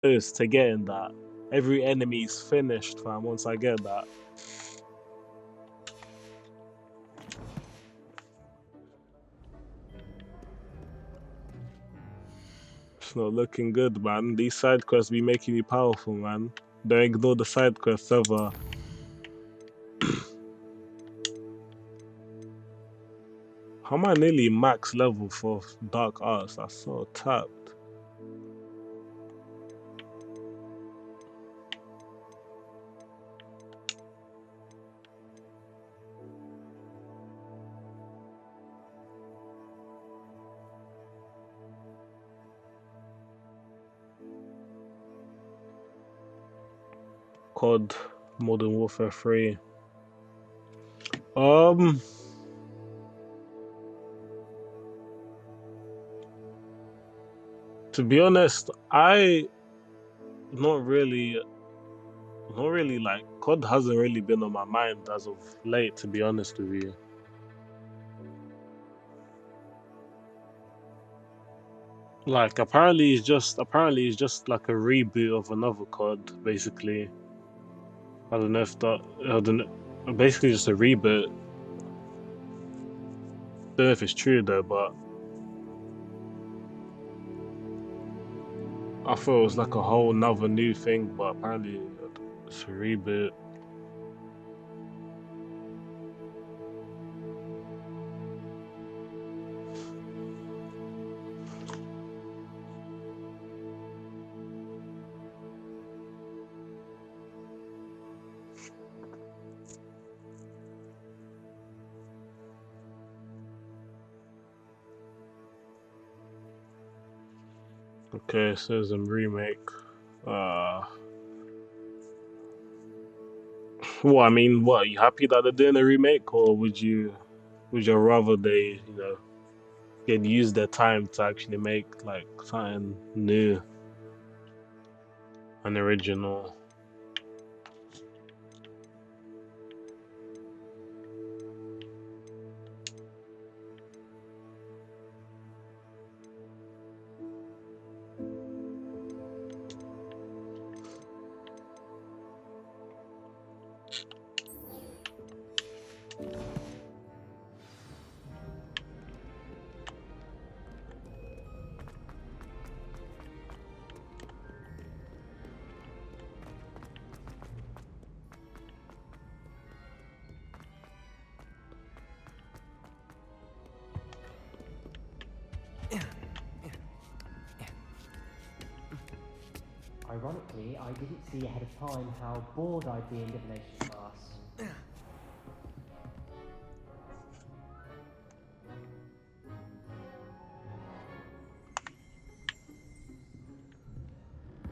Is to getting that. Every enemy's finished, fam. Once I get that, it's not looking good, man. These side quests be making you powerful, man. Don't ignore the side quests ever. How am I nearly max level for dark arts? That's so tapped. COD Modern Warfare 3. Um, to be honest, not really, not really like COD hasn't really been on my mind as of late. To be honest with you, like apparently it's just like a reboot of another COD, basically. I don't know if that I don't know, basically just a reboot. Don't know if it's true though, but I thought it was like a whole nother new thing, but apparently it's a reboot. Okay, it says a remake. Uh, well, I mean, what? Are you happy that they're doing a remake, or would you rather they, get use their time to actually make like something new and original? Ironically, I didn't see ahead of time how bored I'd be in divination class.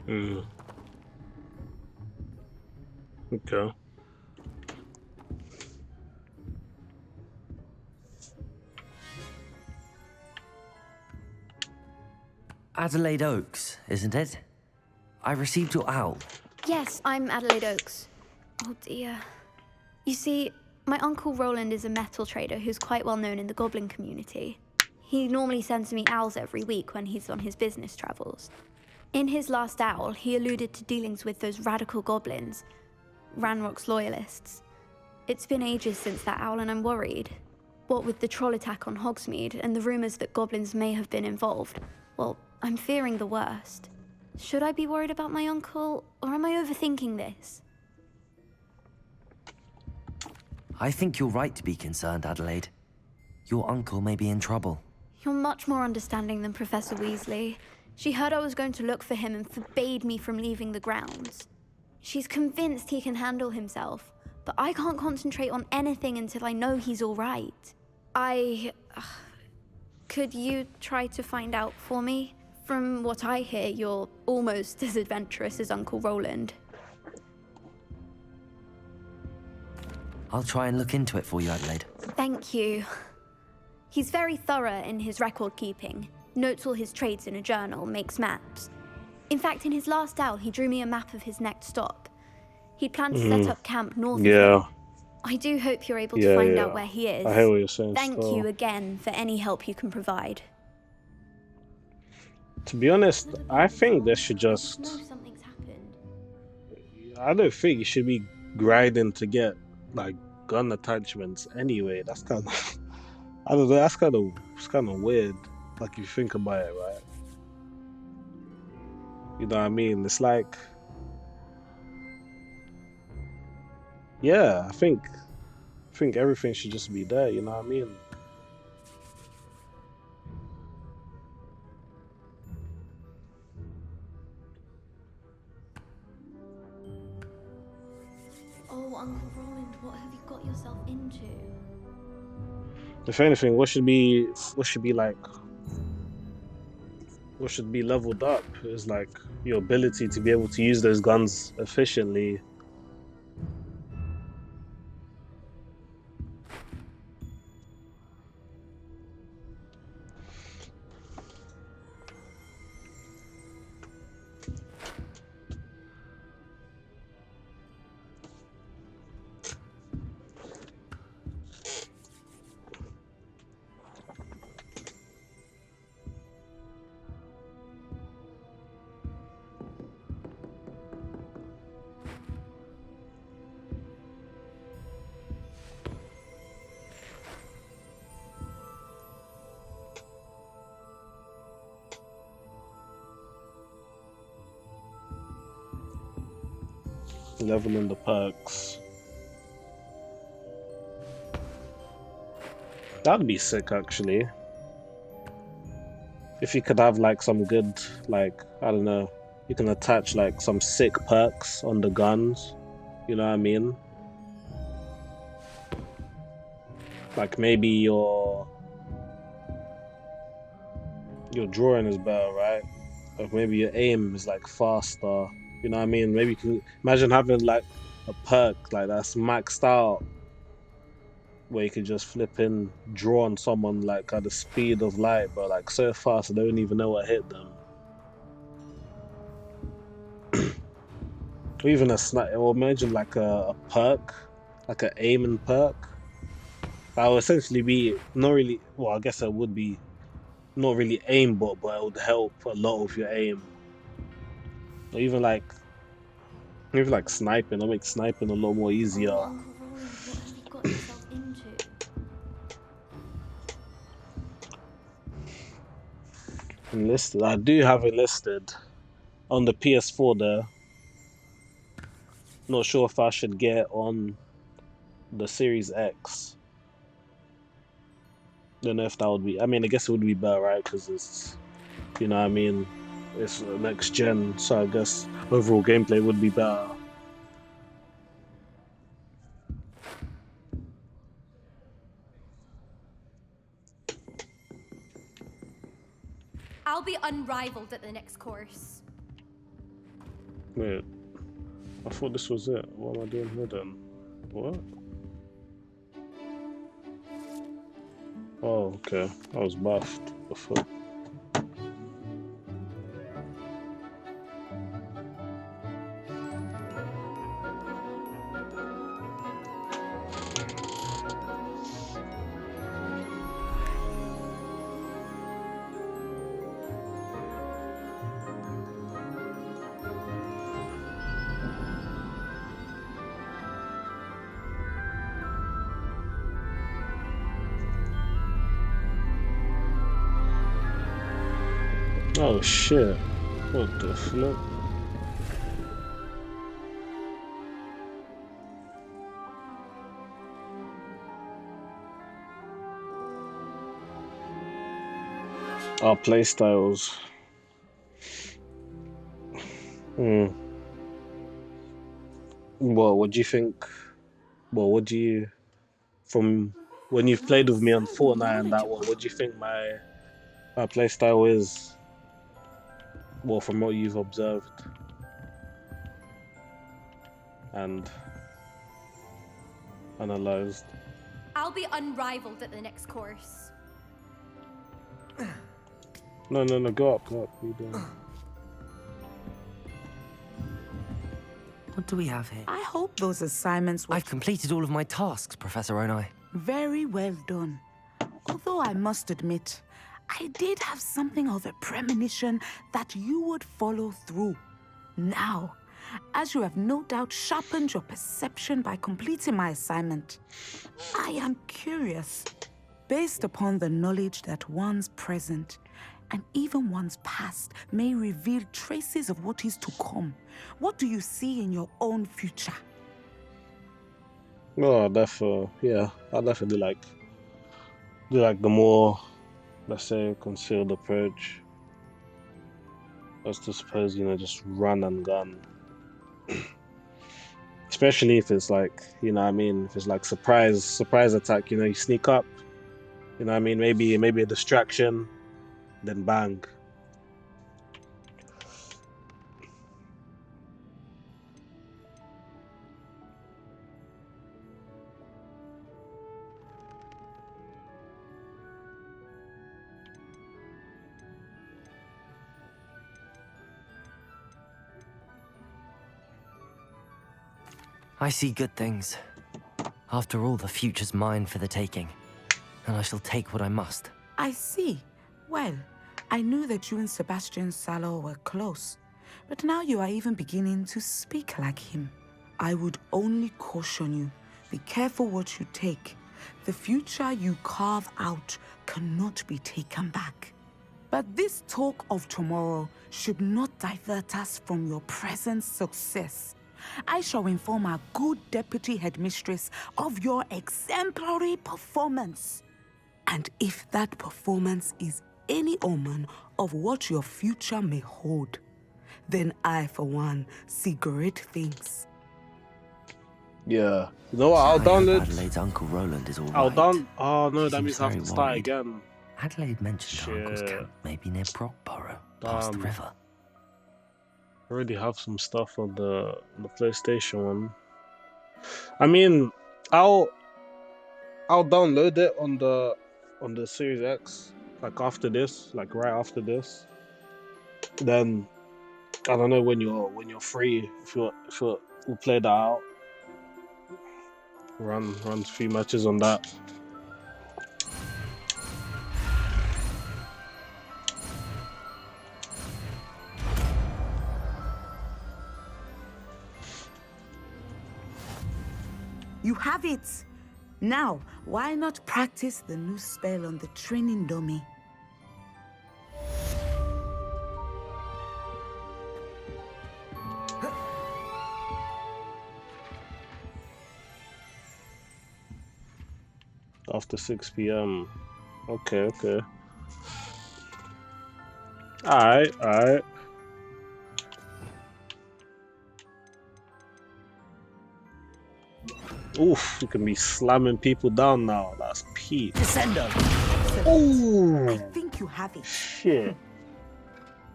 Hmm. Okay. Adelaide Oaks, isn't it? I received your owl. Yes, I'm Adelaide Oaks. Oh dear. You see, my uncle Roland is a metal trader who's quite well known in the goblin community. He normally sends me owls every week when he's on his business travels. In his last owl, he alluded to dealings with those radical goblins, Ranrock's loyalists. It's been ages since that owl and I'm worried. What with the troll attack on Hogsmeade and the rumours that goblins may have been involved, well, I'm fearing the worst. Should I be worried about my uncle, or am I overthinking this? I think you're right to be concerned, Adelaide. Your uncle may be in trouble. You're much more understanding than Professor Weasley. She heard I was going to look for him and forbade me from leaving the grounds. She's convinced he can handle himself, but I can't concentrate on anything until I know he's all right. Could you try to find out for me? From what I hear, you're almost as adventurous as Uncle Roland. I'll try and look into it for you, Adelaide. Thank you. He's very thorough in his record keeping, notes all his trades in a journal, makes maps. In fact, in his last owl, he drew me a map of his next stop. He'd planned to set up camp north of here. I do hope you're able to find out where he is. I hear what you're saying. Thank you again for any help you can provide. To be honest, Never I been think they before. should I just just. know something's happened. I don't think you should be grinding to get like gun attachments anyway. That's kind of. I don't know. That's kind of. It's kind of weird. Like if you think about it, right? You know what I mean? It's like, yeah. I think everything should just be there. You know what I mean? Oh, Uncle Roland, what have you got yourself into? If anything, like what should be leveled up is like your ability to be able to use those guns efficiently. Leveling the perks. That'd be sick actually. If you could have like some good, like, I don't know, you can attach like some sick perks on the guns. You know what I mean? Like maybe your drawing is better, right? Like maybe your aim is like faster. You know what I mean? Maybe you can imagine having like a perk like that's maxed out where you could just flip in, draw on someone like at the speed of light, but like so fast they don't even know what hit them. Or even a snipe, or imagine like a perk, like an aiming perk. That would essentially be not really, well, I guess it would be not really aimbot, but it would help a lot with your aim. Or even like sniping, it'll make sniping a lot more easier. Oh, Uncle Roland, what have you got yourself into? Enlisted. I do have enlisted on the PS4 there. Not sure if I should get on the Series X. Don't know if that would be. I mean, I guess it would be better, right? Because it's, you know what I mean? It's next gen, so I guess overall gameplay would be better. I'll be unrivaled at the next course. Wait, I thought this was it. What am I doing here then? What? Oh, okay. I was buffed before. Oh shit. What the flip? Our playstyles. Hmm. Well, what do you think? Well, what do you, from when you've played with me on So Fortnite and that one, what do you think my playstyle is? Well, from what you've observed and analyzed. I'll be unrivaled at the next course. No, go up. What are you doing? What do we have here? I hope those assignments were I've completed all of my tasks, Professor Onai. very well done. Although I must admit, I did have something of a premonition that you would follow through. Now, as you have no doubt sharpened your perception by completing my assignment, I am curious. Based upon the knowledge that one's present and even one's past may reveal traces of what is to come, what do you see in your own future? Oh, definitely. Yeah, I definitely do like the more, let's say, concealed approach. As to suppose, just run and gun. Especially if it's like, what I mean, if it's like surprise attack, you sneak up, what I mean, maybe a distraction, then bang. I see good things. After all, the future's mine for the taking, and I shall take what I must. I see. Well, I knew that you and Sebastian Sallow were close, but now you are even beginning to speak like him. I would only caution you, be careful what you take. The future you carve out cannot be taken back. But this talk of tomorrow should not divert us from your present success. I shall inform our good deputy headmistress of your exemplary performance. And if that performance is any omen of what your future may hold, then I, for one, see great things. Yeah. You know what? I'll I hope download. Adelaide's Uncle Roland is all I'll right. down. Oh no, He that seems means I have very to start worried. again. Adelaide mentioned her uncle's Shit. camp may be near Brockborough, past the river. I already have some stuff on the PlayStation one. I mean, I'll download it on the Series X, like after this, like right after this. Then I don't know when you're free, if we'll play that out. Run a few matches on that. You have it! Now, why not practice the new spell on the training dummy? After 6 p.m. Okay. Alright. Oof, you can be slamming people down now. That's peak. Descendo! Ooh, I think you have it. shit.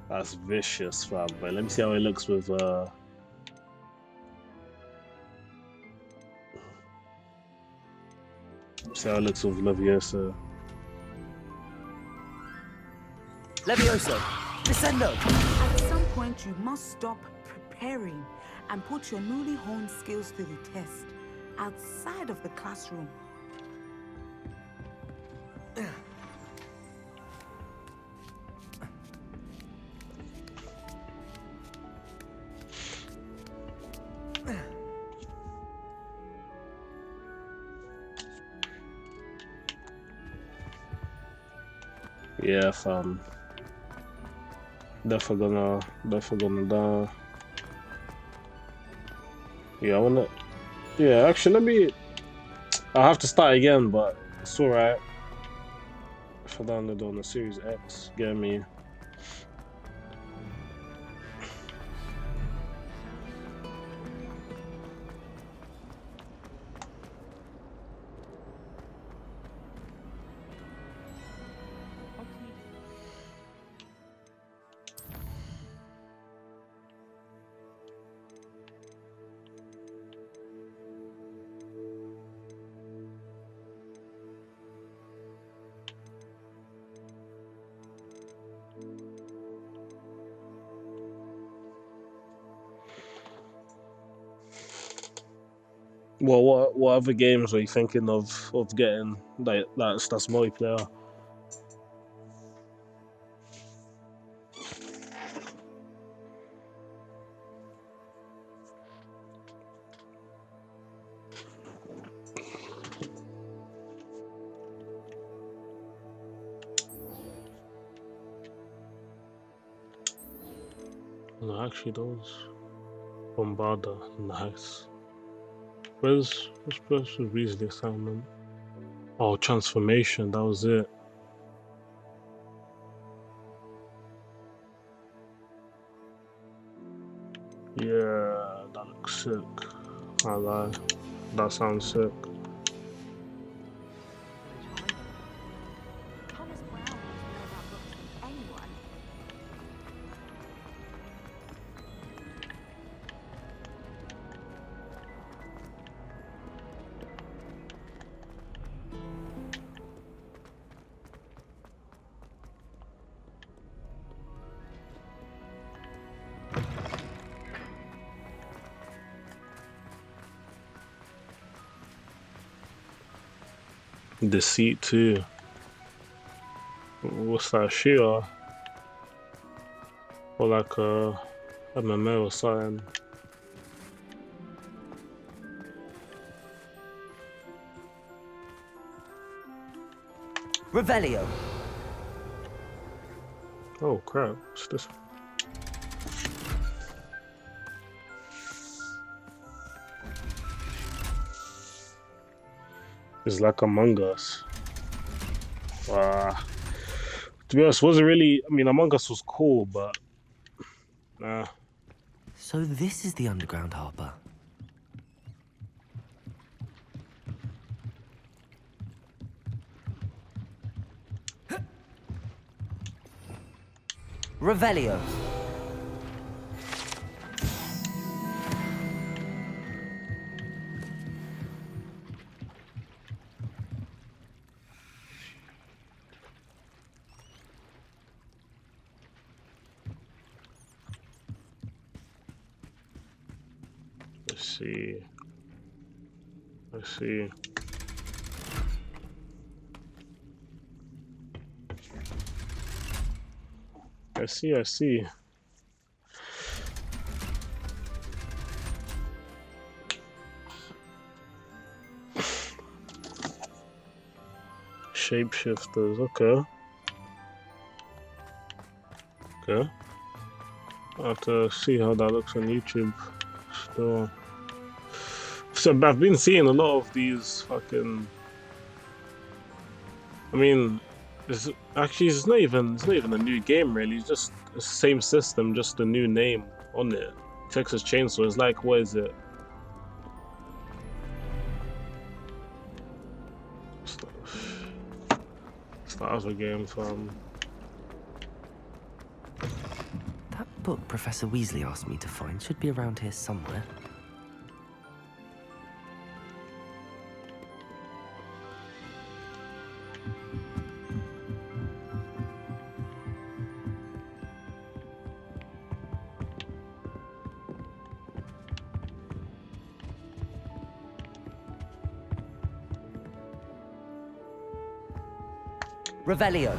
That's vicious, fam. But let me see how it looks with see how it looks with Leviosa. Levioso! Descendo! At some point, you must stop preparing and put your newly honed skills to the test outside of the classroom. Yeah, fam. Definitely gonna die. Yeah, I wanna. Yeah, actually, I'll have to start again, but it's alright. If I download on the Series X, get me. Well, what other games are you thinking of getting? Like that's multiplayer. No, actually, those Bombarda, nice. Where's Weasley assignment? Oh, transformation. That was it. Yeah, that looks sick. I lie. That sounds sick. Thomas Brown knows more about books than anyone. Deceit too. What's that? Sheer? Or like a MMO or something? Revelio. Oh crap! What's this? It's like Among Us. To be honest, wasn't really. I mean, Among Us was cool, but nah. So this is the underground harbor. Revelio. Let's see. Let's see. I see. Shapeshifters, okay. Okay. I'll have to see how that looks on YouTube. Still. So I've been seeing a lot of these fucking. I mean, it's not even a new game really. It's just the same system, just a new name on it. Texas Chainsaw is like, what is it? It's the other game from. That book Professor Weasley asked me to find should be around here somewhere. Revelio.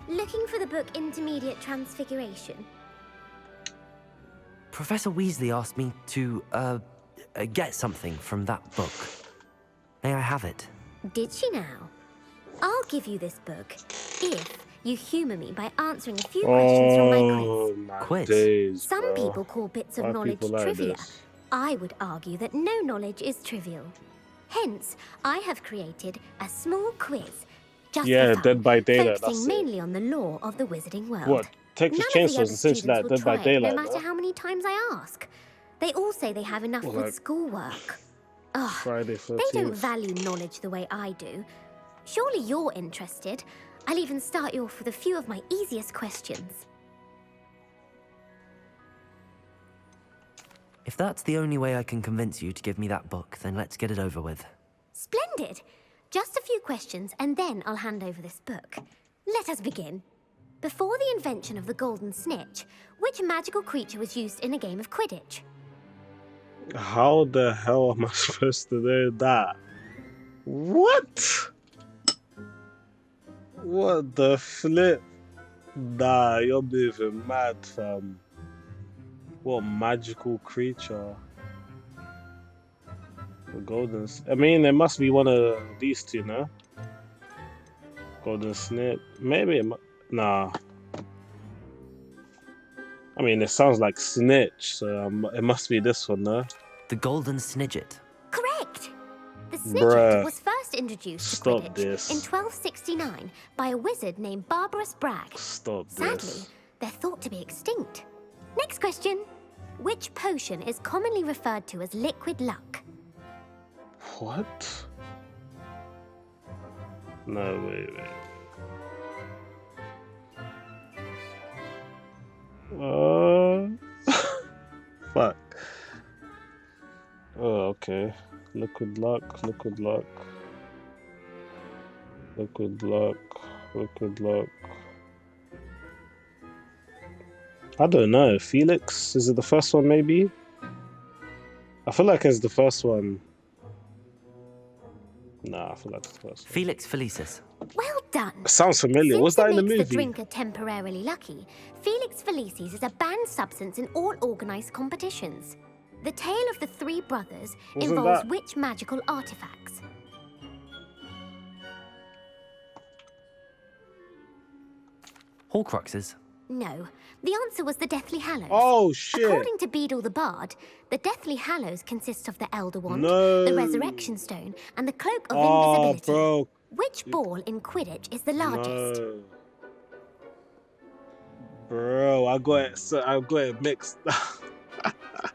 Looking for the book Intermediate Transfiguration? Professor Weasley asked me to, get something from that book. May I have it? Did she now? I'll give you this book if you humour me by answering a few questions from my quiz. My Quiz? days, Some bro. people call bits of Why knowledge people like trivia. this? I would argue that no knowledge is trivial. Hence, I have created a small quiz just Yeah, for fun, Dead by Daylight, focusing that's it. mainly on the lore of the wizarding world. What? Texas None of Chainsaw the is other essentially students like will Dead by try it, Daylight, no matter no? how many times I ask. They all say they have enough Well, with like schoolwork. Ugh, Friday they don't 13th. value knowledge the way I do. Surely you're interested. I'll even start you off with a few of my easiest questions. If that's the only way I can convince you to give me that book, then let's get it over with. Splendid! Just a few questions, and then I'll hand over this book. Let us begin. Before the invention of the golden snitch, which magical creature was used in a game of Quidditch? How the hell am I supposed to know that? What? What the flip? Nah, you're moving mad, fam. What magical creature? The golden. I mean, it must be one of these two, no? Golden snip. Maybe nah. I mean, it sounds like snitch, so it must be this one, no? The golden snidget. Correct! The snidget Bruh. was first introduced to Stop Quidditch this. in 1269 by a wizard named Barbarous Bragg. Stop Sadly, this. they're thought to be extinct. Next question. Which potion is commonly referred to as liquid luck? What? No, wait. Fuck. Oh, okay. Liquid luck. I don't know. Felix? Is it the first one, maybe? I feel like it's the first one. Nah, I feel like it's the first one. Felix Felicis. Well done. Sounds familiar. Was that in the Since it makes the movie? drinker temporarily lucky, Felix Felicis is a banned substance in all organised competitions. The tale of the three brothers Wasn't involves that- which magical artifacts? Horcruxes. No, the answer was the Deathly Hallows. Oh, shit. According to Beadle the Bard, the Deathly Hallows consist of the Elder Wand, No. the Resurrection Stone, and the Cloak of Oh, Invisibility. bro. Which ball in Quidditch is the largest? No. Bro, I got it mixed.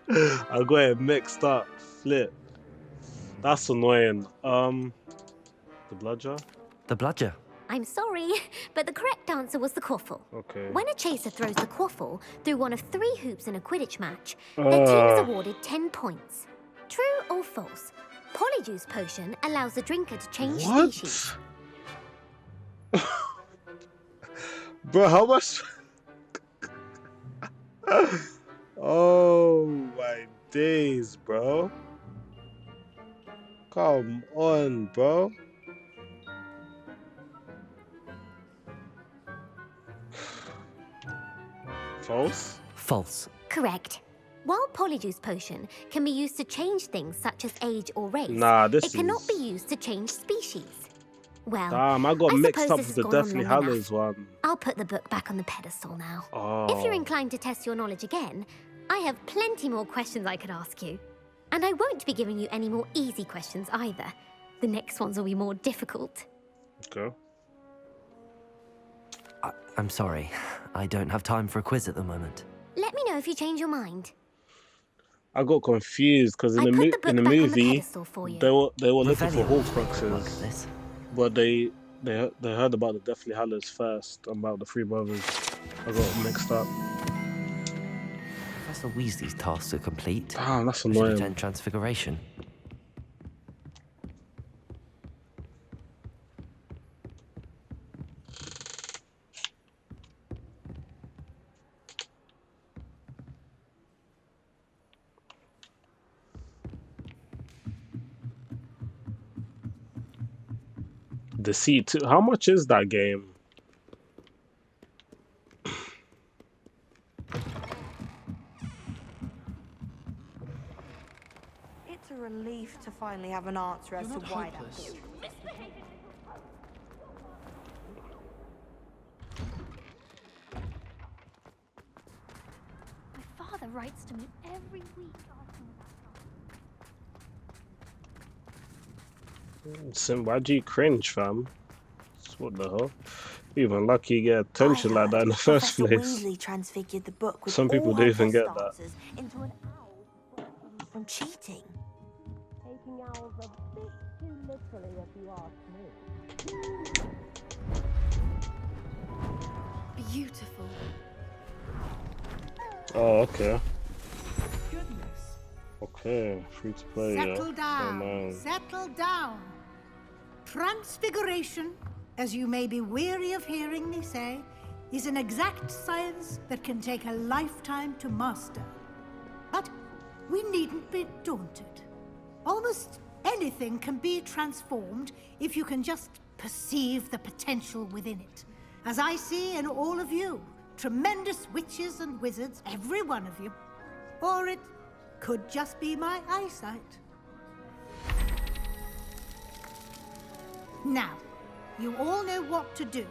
I got it mixed up. Flip. That's annoying. The bludger? The bludger. I'm sorry, but the correct answer was the quaffle. Okay. When a chaser throws the quaffle through one of 3 hoops in a Quidditch match, their team is awarded 10 points. True or false? Polyjuice Potion allows the drinker to change species. What? Bro, how much? Oh my days, bro. Come on, bro. False? False. Correct. While Polyjuice Potion can be used to change things such as age or race, Nah, this it cannot is- be used to change species. Well, Damn, I got I mixed suppose up this with has the gone on Deathly long Hallows enough. one. I'll put the book back on the pedestal now. Oh. If you're inclined to test your knowledge again, I have plenty more questions I could ask you. And I won't be giving you any more easy questions either. The next ones will be more difficult. Okay. I'm sorry. I don't have time for a quiz at the moment. Let me know if you change your mind. I got confused because in I the put the book in the back on the movie pedestal for you. they were looking for Revelio might work Horcruxes, this. but they heard about the Deathly Hallows first, about the three brothers. I got mixed up. Professor Weasley's tasks are complete. Damn, that's I should annoying. attend Transfiguration. Deceit 2. How much is that game? It's a relief to finally have an answer as to why that board. My father writes to me every week asking about Sim, why'd you cringe, fam? What the hell? Even lucky you get attention like that in the first Professor place. Weasley transfigured the book with Some people all don't her even get test that. answers into an owl from cheating. taking owls a bit too literally, if you ask me. Beautiful. Oh, okay. Goodness. Okay, free to play, yeah. Settle Oh, down. man. Settle down. Transfiguration, as you may be weary of hearing me say, is an exact science that can take a lifetime to master. But we needn't be daunted. Almost anything can be transformed if you can just perceive the potential within it. As I see in all of you, tremendous witches and wizards, every one of you. Or it could just be my eyesight. Now, you all know what to do.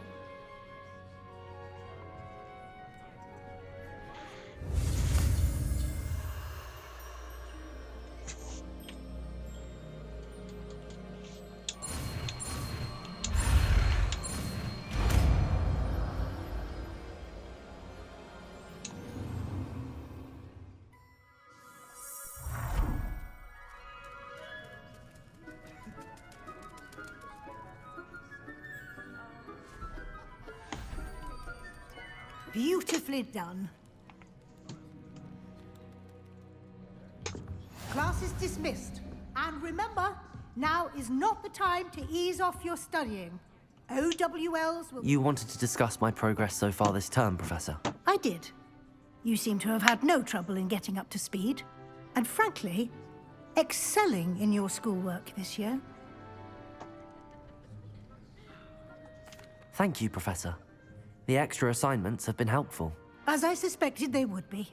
Beautifully done. Class is dismissed. And remember, now is not the time to ease off your studying. OWLs will... You wanted to discuss my progress so far this term, Professor? I did. You seem to have had no trouble in getting up to speed. And frankly, excelling in your schoolwork this year. Thank you, Professor. The extra assignments have been helpful. As I suspected they would be.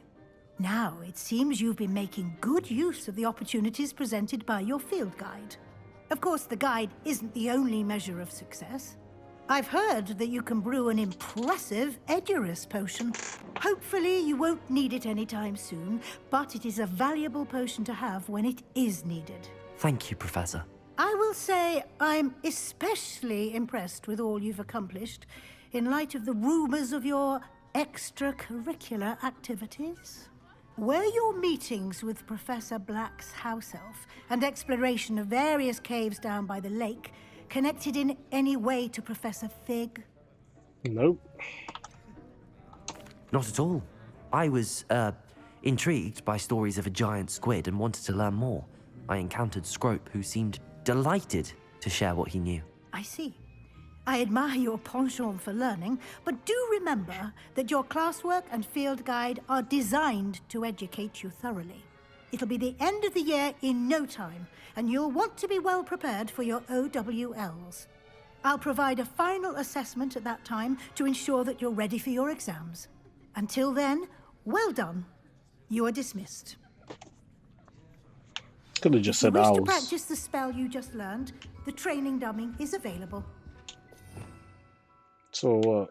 Now, it seems you've been making good use of the opportunities presented by your field guide. Of course, the guide isn't the only measure of success. I've heard that you can brew an impressive Edurus potion. Hopefully, you won't need it anytime soon, but it is a valuable potion to have when it is needed. Thank you, Professor. I will say I'm especially impressed with all you've accomplished in light of the rumors of your extracurricular activities. Were your meetings with Professor Black's house elf and exploration of various caves down by the lake connected in any way to Professor Fig? Nope. Not at all. I was, intrigued by stories of a giant squid and wanted to learn more. I encountered Scrope, who seemed delighted to share what he knew. I see. I admire your penchant for learning, but do remember that your classwork and field guide are designed to educate you thoroughly. It'll be the end of the year in no time, and you'll want to be well prepared for your OWLs. I'll provide a final assessment at that time to ensure that you're ready for your exams. Until then, well done. You are dismissed. Could have just If you said wish to owls. practice the spell you just learned, the training dummy is available. So what?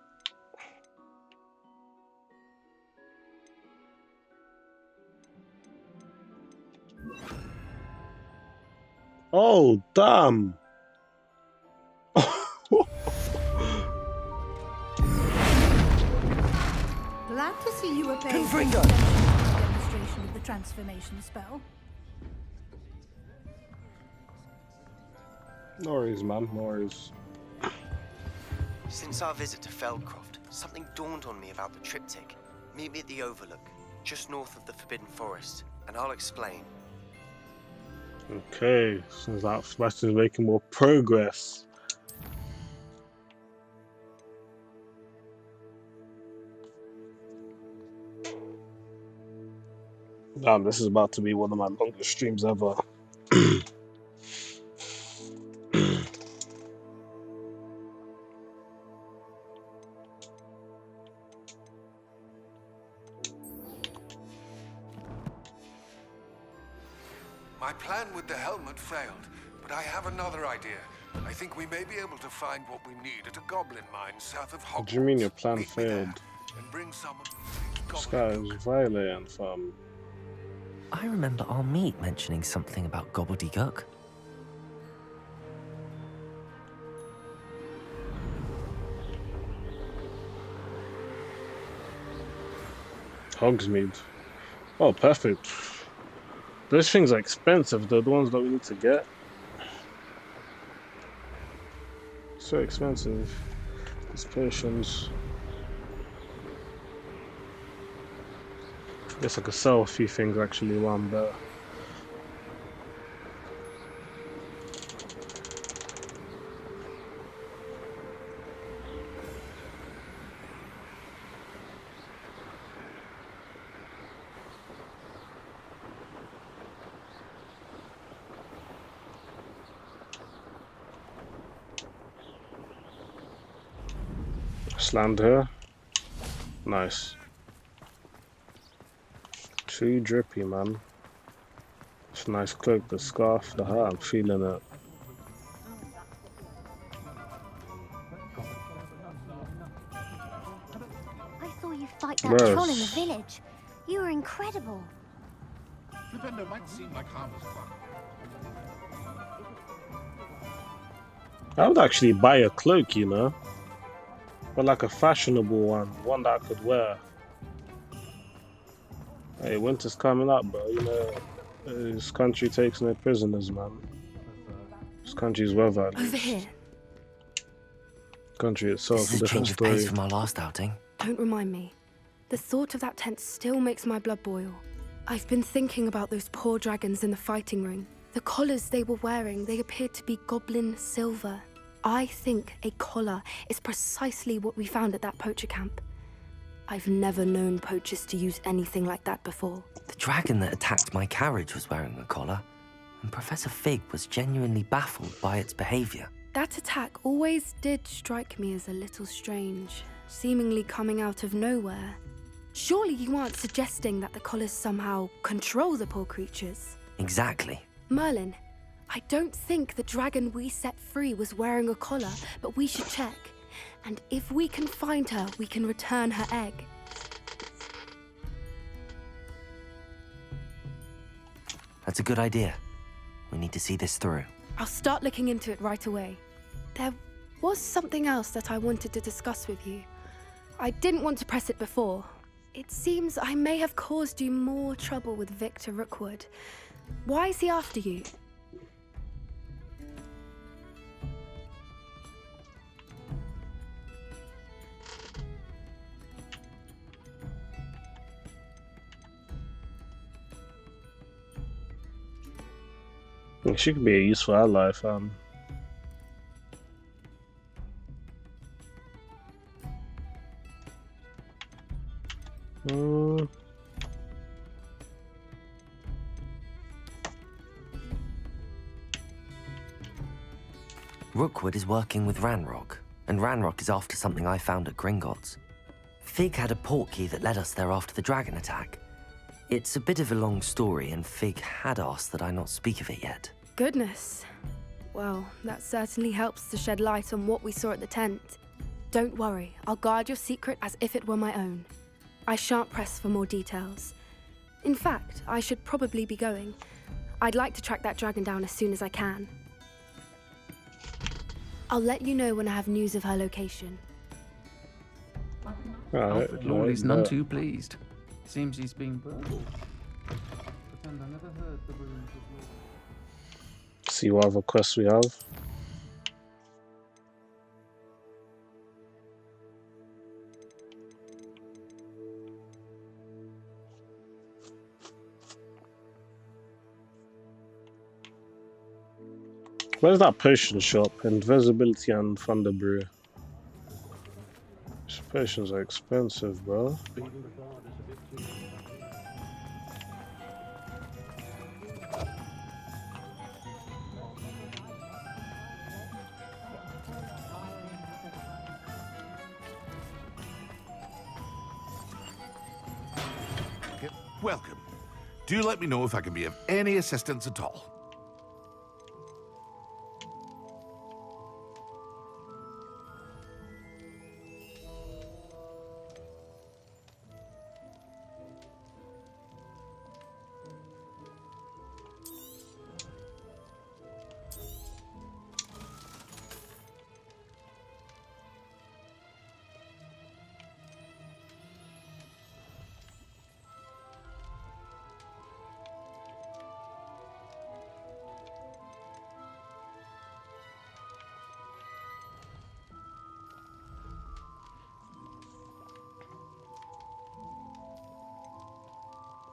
Oh, damn. Glad to see you were paying Confringo! attention to the demonstration of the transformation spell. No worries, man. No worries. Since our visit to Feldcroft, something dawned on me about the triptych. Meet me at the Overlook, just north of the Forbidden Forest, and I'll explain. Okay, seems like Sebastian's making more progress. Damn, this is about to be one of my longest streams ever. My plan with the helmet failed, but I have another idea. I think we may be able to find what we need at a goblin mine south of Hogwarts. What do you mean your plan Meet me there, failed? and bring some of This the guy goblin is violating, fam. I remember our meet mentioning something about gobbledygook. Hogsmeade. Oh, perfect. Those things are expensive, though, the ones that we need to get. So expensive. These potions. Guess I could sell a few things actually while I'm there. Land here. Nice. Too drippy, man. It's a nice cloak, the scarf, the hat, I'm feeling it. that Bro. troll in the village. You were incredible. Flipendo might seem like harmless fun. I would actually buy a cloak, you know, but like a fashionable one that I could wear. Hey, winter's coming up, bro. You know, this country takes no prisoners, man. This country's weather, at Over least. here. Country itself, This is a different change of pace story. from our last outing. Don't remind me. The thought of that tent still makes my blood boil. I've been thinking about those poor dragons in the fighting ring. The collars they were wearing, they appeared to be goblin silver. I think a collar is precisely what we found at that poacher camp. I've never known poachers to use anything like that before. The dragon that attacked my carriage was wearing a collar, and Professor Fig was genuinely baffled by its behavior. That attack always did strike me as a little strange, seemingly coming out of nowhere. Surely you aren't suggesting that the collars somehow control the poor creatures? Exactly. Merlin, I don't think the dragon we set free was wearing a collar, but we should check. And if we can find her, we can return her egg. That's a good idea. We need to see this through. I'll start looking into it right away. There was something else that I wanted to discuss with you. I didn't want to press it before. It seems I may have caused you more trouble with Victor Rookwood. Why is he after you? She could be a useful ally, fam. Rookwood is working with Ranrock, and Ranrock is after something I found at Gringotts. Fig had a portkey that led us there after the dragon attack. It's a bit of a long story, and Fig had asked that I not speak of it yet. Goodness. Well, that certainly helps to shed light on what we saw at the tent. Don't worry, I'll guard your secret as if it were my own. I shan't press for more details. In fact, I should probably be going. I'd like to track that dragon down as soon as I can. I'll let you know when I have news of her location. Alfred Lawley's none too pleased. Seems he's been burned. Pretend I never heard the ruins of war. See what other quests we have. Where's that potion shop? Invisibility and Thunder Brew. These potions are expensive, bro. Welcome. Do let me know if I can be of any assistance at all.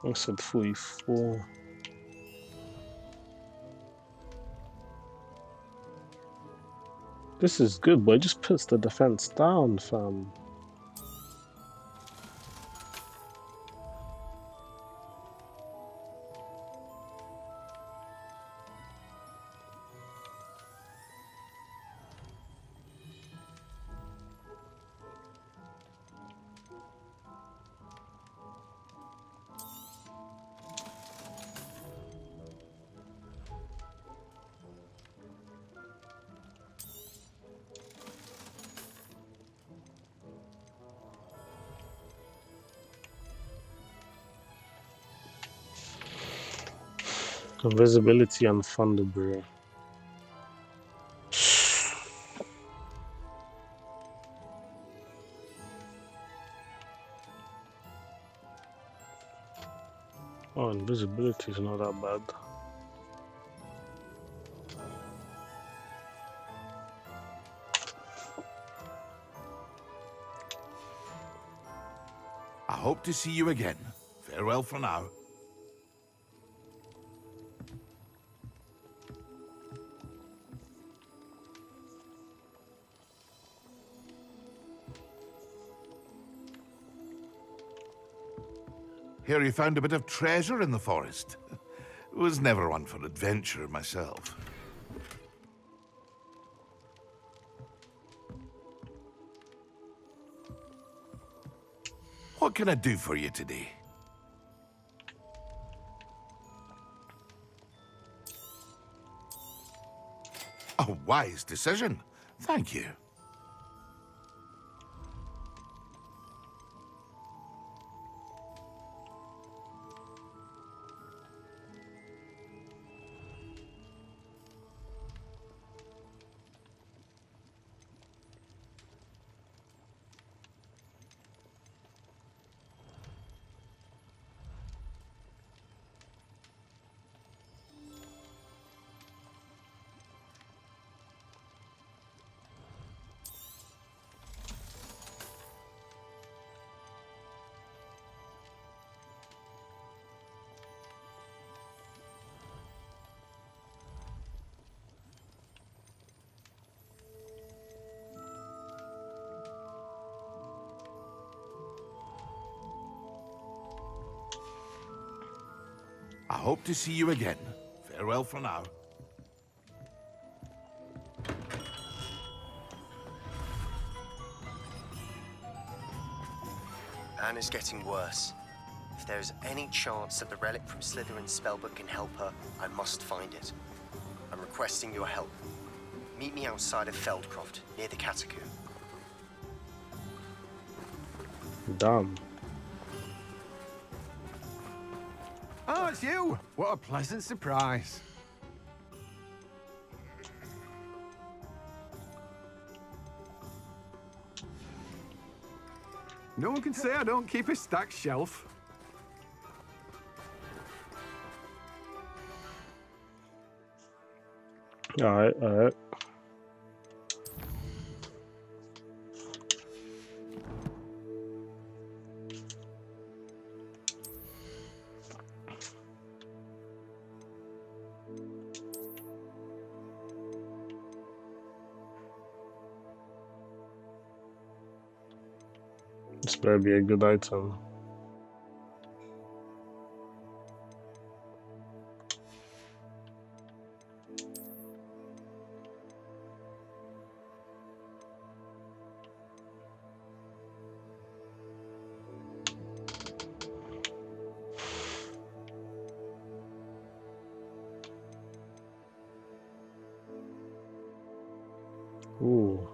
I said 44. This is good, but it just puts the defense down, fam. Invisibility and Thunderbrew. Oh, invisibility is not that bad. I hope to see you again. Farewell for now. Hear you found a bit of treasure in the forest. Was never one for adventure myself. What can I do for you today? A wise decision. Thank you. I hope to see you again. Farewell for now. Anne is getting worse. If there is any chance that the relic from Slytherin's spellbook can help her, I must find it. I'm requesting your help. Meet me outside of Feldcroft, near the Catacomb. Damn. Oh, it's you! What a pleasant surprise. No one can say I don't keep a stacked shelf. Alright, alright. This better be a good item. Ooh.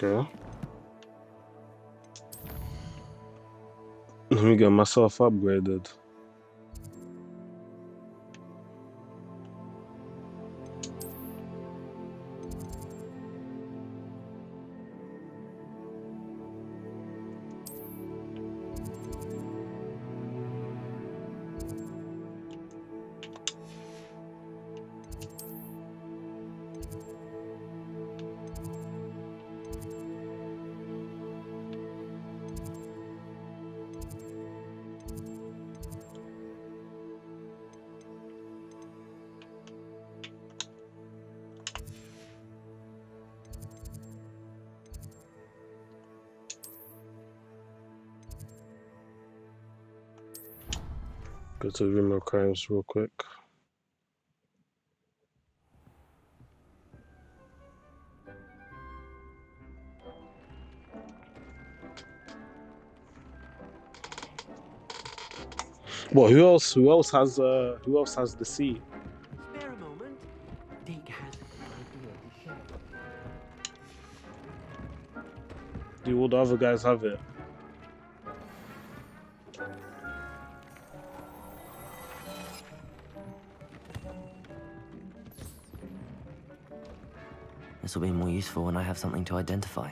Okay. Let me get myself upgraded. Go to Room of Crimes real quick. Well, who else? Who else has the seat? Spare a moment. Dig has an idea to share. Do all the other guys have it? This will be more useful when I have something to identify.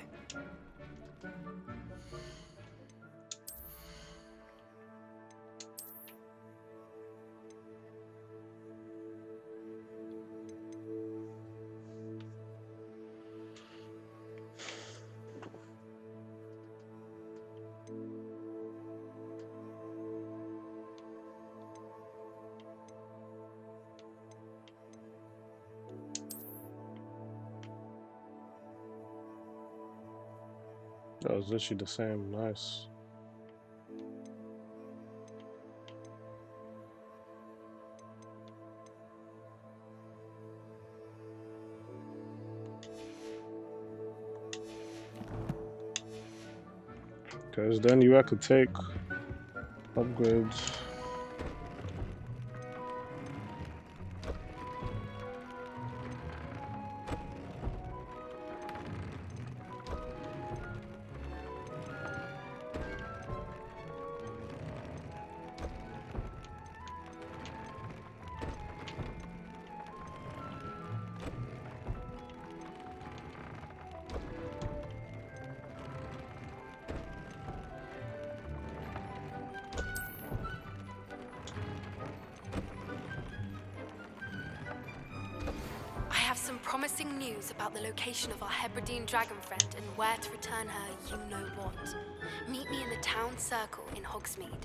That was literally the same. Nice. Because then you could take upgrades. I have some promising news about the location of our Hebridean dragon friend and where to return her you-know-what. Meet me in the town circle in Hogsmeade.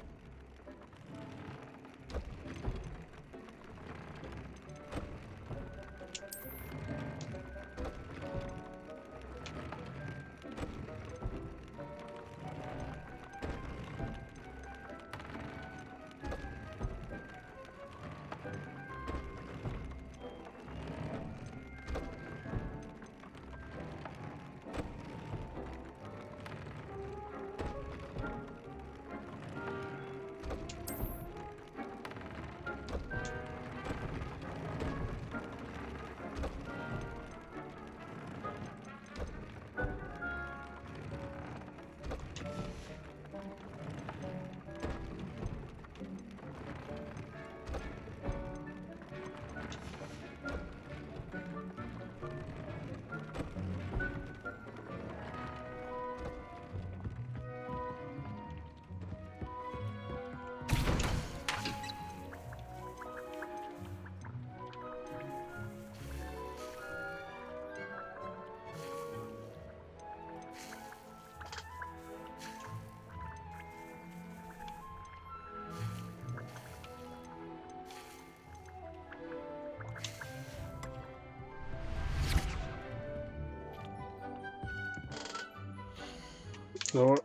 So,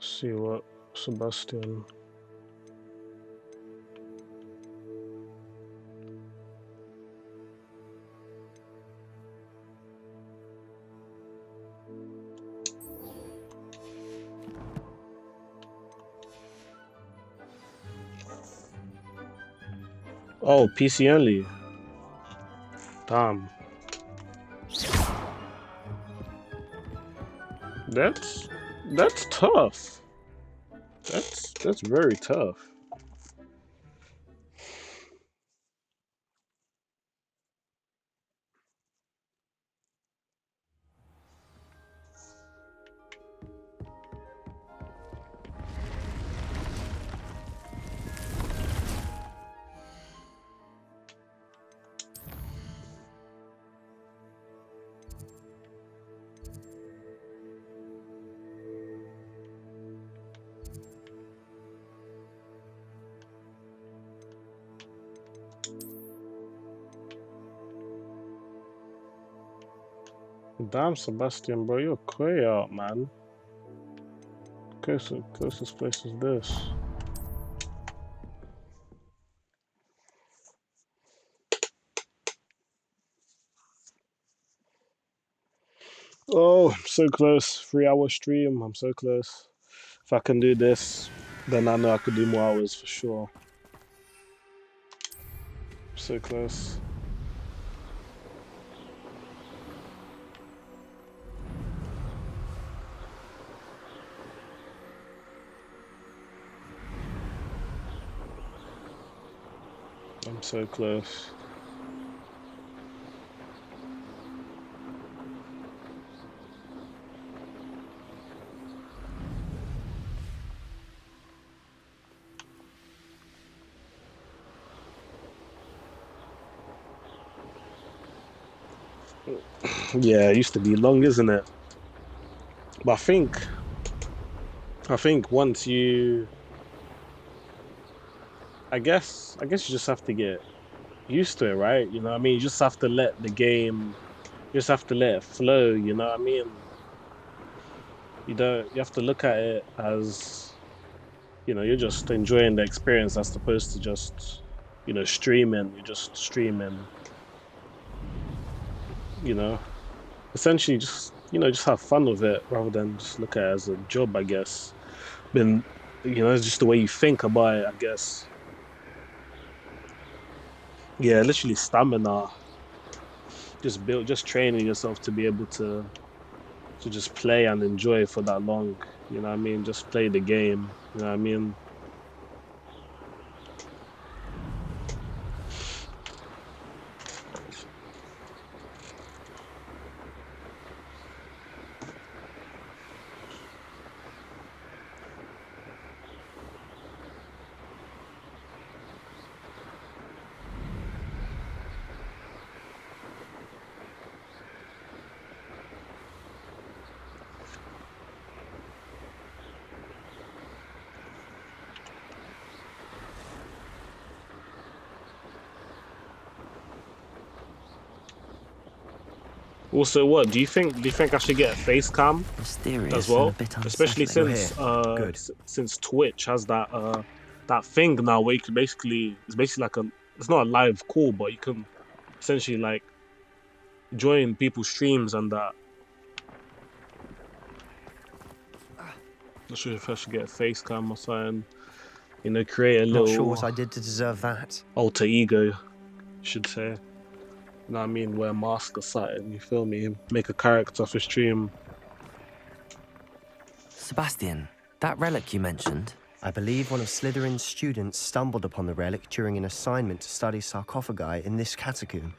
see what Sebastian. Oh, PC only. Damn. That's tough. That's very tough. Damn, Sebastian, bro, you're way out, man. Closest place is this. Oh, I'm so close. 3 hour stream. I'm so close. If I can do this, then I know I could do more hours for sure. So close. I'm so close. Yeah, it used to be long, isn't it? But I think once you, I guess you just have to get used to it, right? You know what I mean? You just have to let the game, you just have to let it flow, you know what I mean? You don't, you have to look at it as, you know, you're just enjoying the experience as opposed to just, you know, streaming. You're just streaming, you know, essentially just, you know, just have fun with it rather than just look at it as a job, I guess. Been, you know, it's just the way you think about it, I guess. Yeah, literally stamina. Just build, just training yourself to be able to just play and enjoy for that long. You know what I mean? Just play the game. You know what I mean? Also, what do you think? Do you think I should get a face cam as Mysterious and a well? bit Especially unsettling. since since Twitch has that thing now where you can basically, it's basically like a, it's not a live call, but you can essentially like join people's streams and that. Not sure if I should get a face cam or something. You know, create a Not sure little what I did to deserve that. alter ego, you should say. You know what I mean? Wear a mask or something, you feel me? Make a character for stream. Sebastian, that relic you mentioned. I believe one of Slytherin's students stumbled upon the relic during an assignment to study sarcophagi in this catacomb.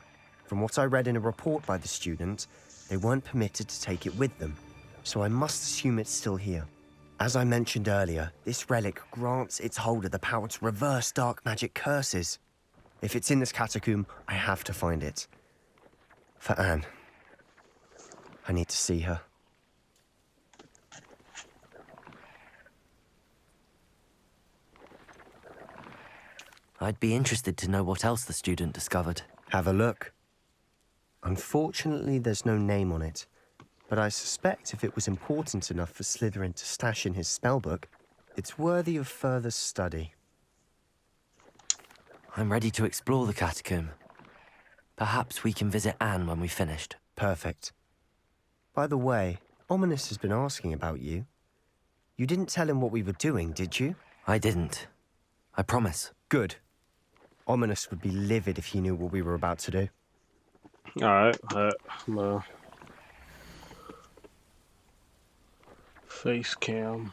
From what I read in a report by the student, they weren't permitted to take it with them, so I must assume it's still here. As I mentioned earlier, this relic grants its holder the power to reverse dark magic curses. If it's in this catacomb, I have to find it. For Anne. I need to see her. I'd be interested to know what else the student discovered. Have a look. Unfortunately, there's no name on it, but I suspect if it was important enough for Slytherin to stash in his spellbook, it's worthy of further study. I'm ready to explore the catacomb. Perhaps we can visit Anne when we've finished. Perfect. By the way, Ominous has been asking about you. You didn't tell him what we were doing, did you? I didn't. I promise. Good. Ominous would be livid if he knew what we were about to do. Alright, no. Face cam.